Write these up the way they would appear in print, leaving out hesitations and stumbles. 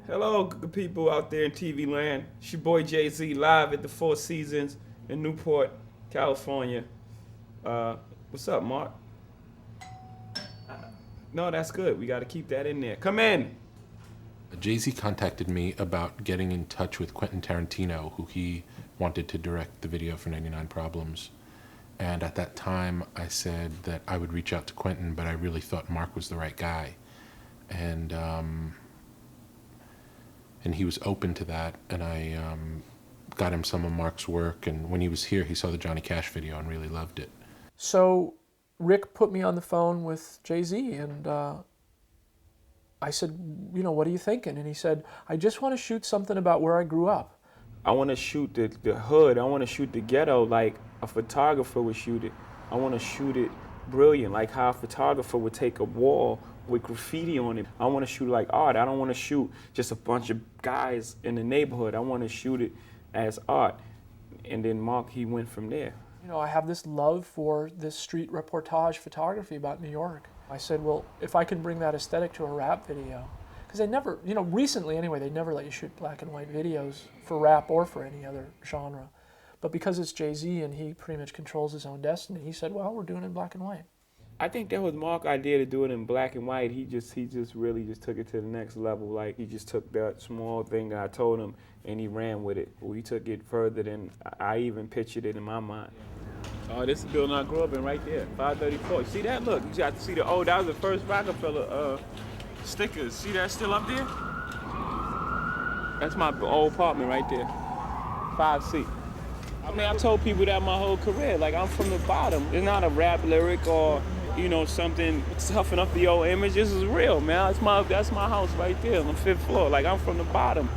Hello, good people out there in TV land. It's your boy Jay-Z live at the Four Seasons in Newport, California. What's up, Mark? No, that's good. We got to keep that in there. Come in. Jay-Z contacted me about getting in touch with Quentin Tarantino, who he wanted to direct the video for 99 Problems. And at that time, I said that I would reach out to Quentin, but I really thought Mark was the right guy. And he was open to that, and I got him some of Mark's work, and when he was here, he saw the Johnny Cash video and really loved it. So Rick put me on the phone with Jay-Z, and I said, what are you thinking? And he said, I just want to shoot something about where I grew up. I want to shoot the hood. I want to shoot the ghetto like a photographer would shoot it. I want to shoot it brilliant, like how a photographer would take a wall with graffiti on it. I want to shoot like art. I don't want to shoot just a bunch of guys in the neighborhood. I want to shoot it as art. And then Mark, he went from there. I have this love for this street reportage photography about New York. I said, well, if I can bring that aesthetic to a rap video, because they never, recently anyway, they never let you shoot black and white videos for rap or for any other genre. But because it's Jay-Z and he pretty much controls his own destiny, he said, well, we're doing it in black and white. I think that was Mark's idea to do it in black and white. He just really just took it to the next level. Like, he just took that small thing that I told him and he ran with it. We took it further than I even pictured it in my mind. Oh, this is the building I grew up in right there, 534. You see that? Look, you got to see that was the first Rockefeller stickers. See that still up there? That's my old apartment right there, 5C. I mean, I told people that my whole career, like, I'm from the bottom. It's not a rap lyric or, something toughen up the old image. This is real, man. That's my house right there on the 5th floor. Like, I'm from the bottom.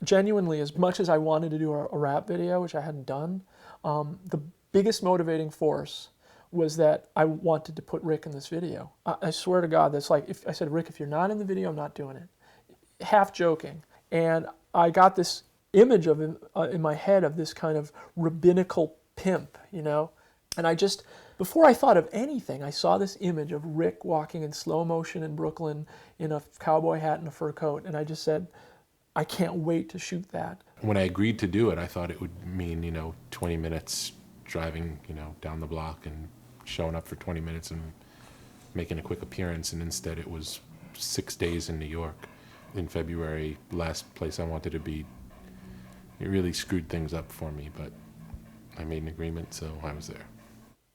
Genuinely, as much as I wanted to do a rap video, which I hadn't done, the biggest motivating force was that I wanted to put Rick in this video. I swear to God, that's like, if I said, Rick, if you're not in the video, I'm not doing it. Half joking. And I got this image of him in my head of this kind of rabbinical pimp, And I just, before I thought of anything, I saw this image of Rick walking in slow motion in Brooklyn in a cowboy hat and a fur coat, and I just said, I can't wait to shoot that. When I agreed to do it, I thought it would mean, 20 minutes driving, down the block and showing up for 20 minutes and making a quick appearance, and instead it was 6 days in New York. In February, last place I wanted to be. It really screwed things up for me, but I made an agreement, so I was there.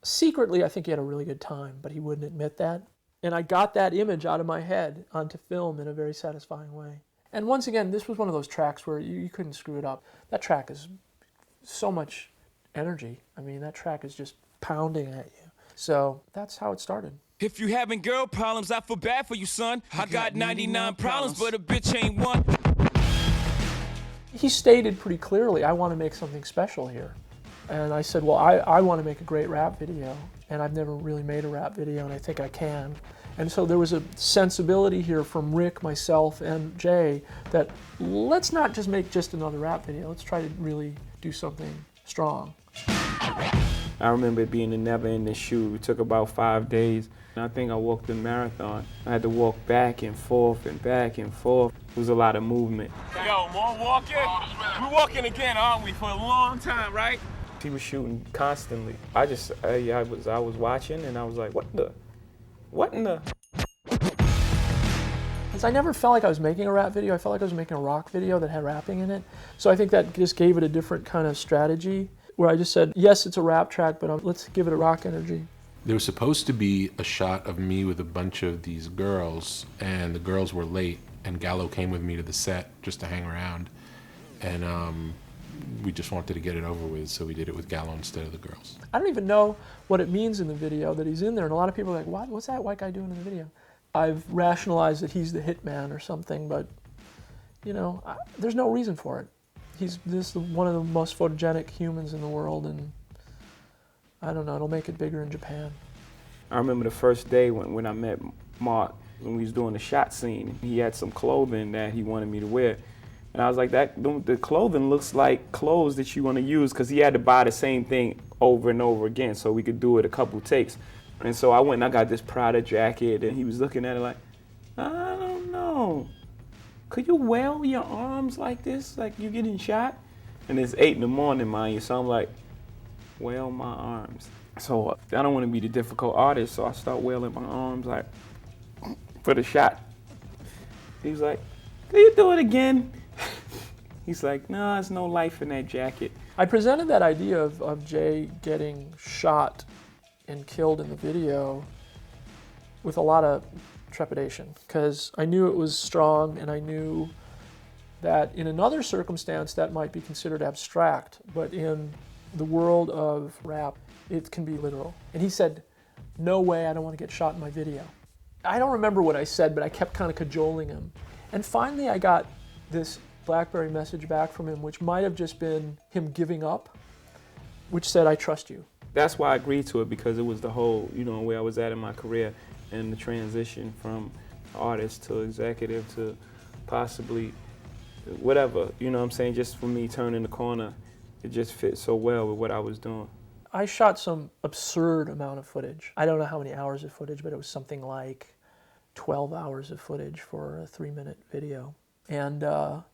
Secretly, I think he had a really good time, but he wouldn't admit that. And I got that image out of my head onto film in a very satisfying way. And once again, this was one of those tracks where you couldn't screw it up. That track is so much energy. I mean, that track is just pounding at you. So that's how it started. If you having girl problems, I feel bad for you, son. I got 99 problems, but a bitch ain't one. He stated pretty clearly, I want to make something special here. And I said, well, I want to make a great rap video. And I've never really made a rap video, and I think I can. And so there was a sensibility here from Rick, myself, and Jay that let's not just make just another rap video. Let's try to really do something strong. I remember it being a never-ending shoot. It took about 5 days. And I think I walked the marathon. I had to walk back and forth and back and forth. It was a lot of movement. Yo, more walking? We're walking again, aren't we, for a long time, right? He was shooting constantly. I was watching and I was like, what in the? Because I never felt like I was making a rap video. I felt like I was making a rock video that had rapping in it. So I think that just gave it a different kind of strategy where I just said, yes, it's a rap track, but let's give it a rock energy. There was supposed to be a shot of me with a bunch of these girls, and the girls were late, and Gallo came with me to the set just to hang around. And we just wanted to get it over with, so we did it with Gallo instead of the girls. I don't even know what it means in the video that he's in there, and a lot of people are like, what's that white guy doing in the video? I've rationalized that he's the hitman or something, but, there's no reason for it. He's one of the most photogenic humans in the world, and I don't know, it'll make it bigger in Japan. I remember the first day when I met Mark, when we was doing the shot scene. He had some clothing that he wanted me to wear. And I was like, the clothing looks like clothes that you want to use, because he had to buy the same thing over and over again so we could do it a couple takes. And so I went and I got this Prada jacket, and he was looking at it like, I don't know. could you wail your arms like this, like you getting shot? And it's 8 in the morning, mind you, so I'm like, wail my arms. So I don't want to be the difficult artist, so I start wailing my arms like for the shot. He was like, could you do it again? He's like, no, there's no life in that jacket. I presented that idea of Jay getting shot and killed in the video with a lot of trepidation, because I knew it was strong, and I knew that in another circumstance that might be considered abstract, but in the world of rap, it can be literal. And he said, no way, I don't want to get shot in my video. I don't remember what I said, but I kept kind of cajoling him. And finally I got this BlackBerry message back from him, which might have just been him giving up, which said, I trust you. That's why I agreed to it, because it was the whole, where I was at in my career and the transition from artist to executive to possibly whatever, what I'm saying, just for me turning the corner, it just fit so well with what I was doing. I shot some absurd amount of footage. I don't know how many hours of footage, but it was something like 12 hours of footage for a 3-minute video. And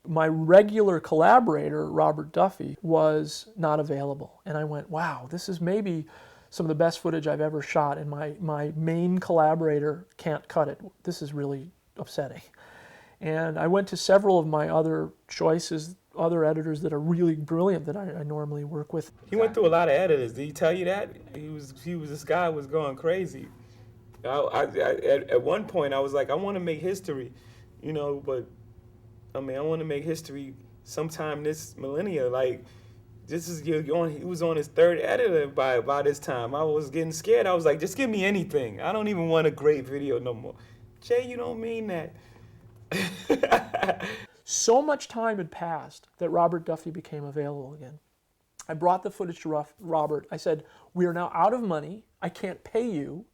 my regular collaborator, Robert Duffy, was not available. And I went, wow, this is maybe some of the best footage I've ever shot, and my main collaborator can't cut it. This is really upsetting. And I went to several of my other choices, other editors that are really brilliant that I normally work with. He went through a lot of editors. Did he tell you that? This guy was going crazy. At one point, I was like, I want to make history, but I want to make history sometime this millennia. Like, he was on his 3rd editor by this time. I was getting scared. I was like, just give me anything. I don't even want a great video no more. Jay, you don't mean that. So much time had passed that Robert Duffy became available again. I brought the footage to Robert. I said, we are now out of money. I can't pay you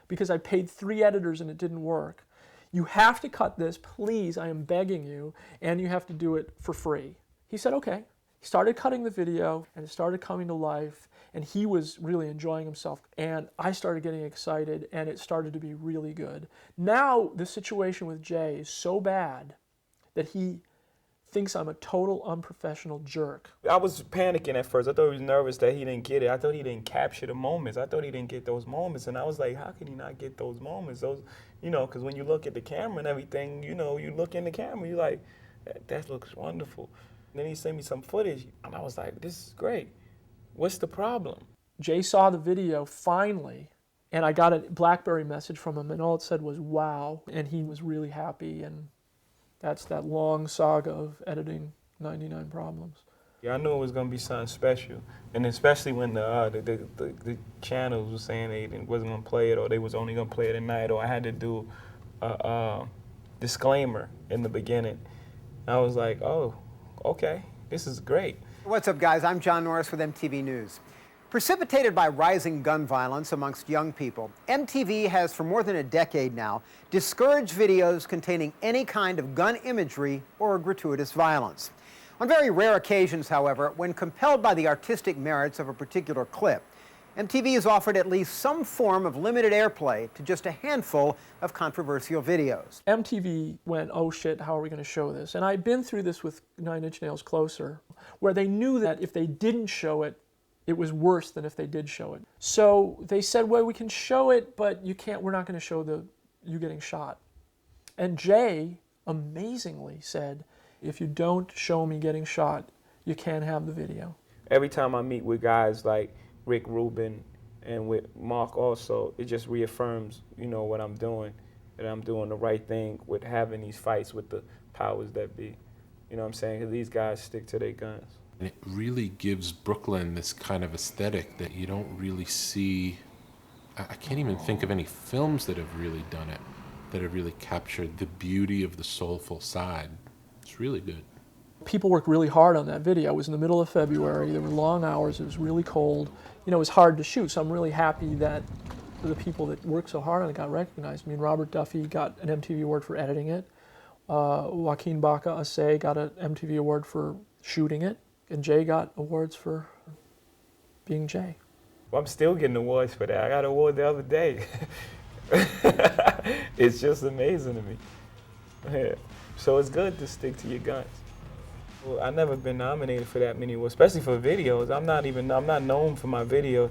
because I paid 3 editors and it didn't work. You have to cut this, please, I am begging you, and you have to do it for free. He said, okay. He started cutting the video, and it started coming to life, and he was really enjoying himself. And I started getting excited, and it started to be really good. Now, the situation with Jay is so bad that he thinks I'm a total unprofessional jerk. I was panicking at first. I thought he was nervous that he didn't get it. I thought he didn't capture the moments. I thought he didn't get those moments. And I was like, how can he not get those moments? Because when you look at the camera and everything, you look in the camera, you're like, that looks wonderful. And then he sent me some footage, and I was like, this is great. What's the problem? Jay saw the video finally, and I got a BlackBerry message from him, and all it said was, wow. And he was really happy, and that's that long saga of editing 99 Problems. Yeah, I knew it was going to be something special, and especially when the channels were saying they wasn't going to play it, or they was only going to play it at night, or I had to do a disclaimer in the beginning. I was like, oh, okay, this is great. What's up, guys? I'm John Norris with MTV News. Precipitated by rising gun violence amongst young people, MTV has for more than a decade now discouraged videos containing any kind of gun imagery or gratuitous violence. On very rare occasions, however, when compelled by the artistic merits of a particular clip, MTV has offered at least some form of limited airplay to just a handful of controversial videos. MTV went, oh shit, how are we going to show this? And I've been through this with 9 Inch Nails Closer, where they knew that if they didn't show it, it was worse than if they did show it. So they said, well, we can show it, but we're not going to show you getting shot. And Jay amazingly said, if you don't show me getting shot, you can't have the video. Every time I meet with guys like Rick Rubin and with Mark also, it just reaffirms, what I'm doing, that I'm doing the right thing with having these fights with the powers that be. You know what I'm saying? 'Cause these guys stick to their guns. And it really gives Brooklyn this kind of aesthetic that you don't really see. I can't even think of any films that have really done it, that have really captured the beauty of the soulful side. It's really good. People worked really hard on that video. It was in the middle of February. There were long hours. It was really cold. It was hard to shoot. So I'm really happy that the people that worked so hard on it got recognized. I mean, Robert Duffy got an MTV award for editing it. Joaquin Baca Asay got an MTV award for shooting it. And Jay got awards for being Jay. Well, I'm still getting awards for that. I got an award the other day. It's just amazing to me. Yeah. So it's good to stick to your guns. Well, I've never been nominated for that many awards, especially for videos. I'm not known for my video.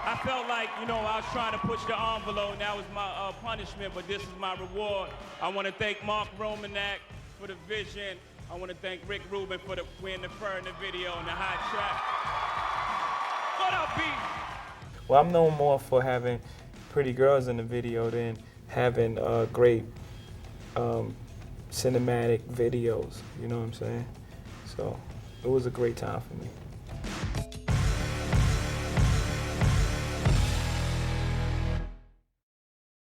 I felt like, you know, I was trying to push the envelope, and that was my punishment, but this is my reward. I want to thank Mark Romanek for the vision. I want to thank Rick Rubin for wearing the fur in the video and the hot track. What up, B? Well, I'm known more for having pretty girls in the video than having great cinematic videos, you know what I'm saying? So it was a great time for me.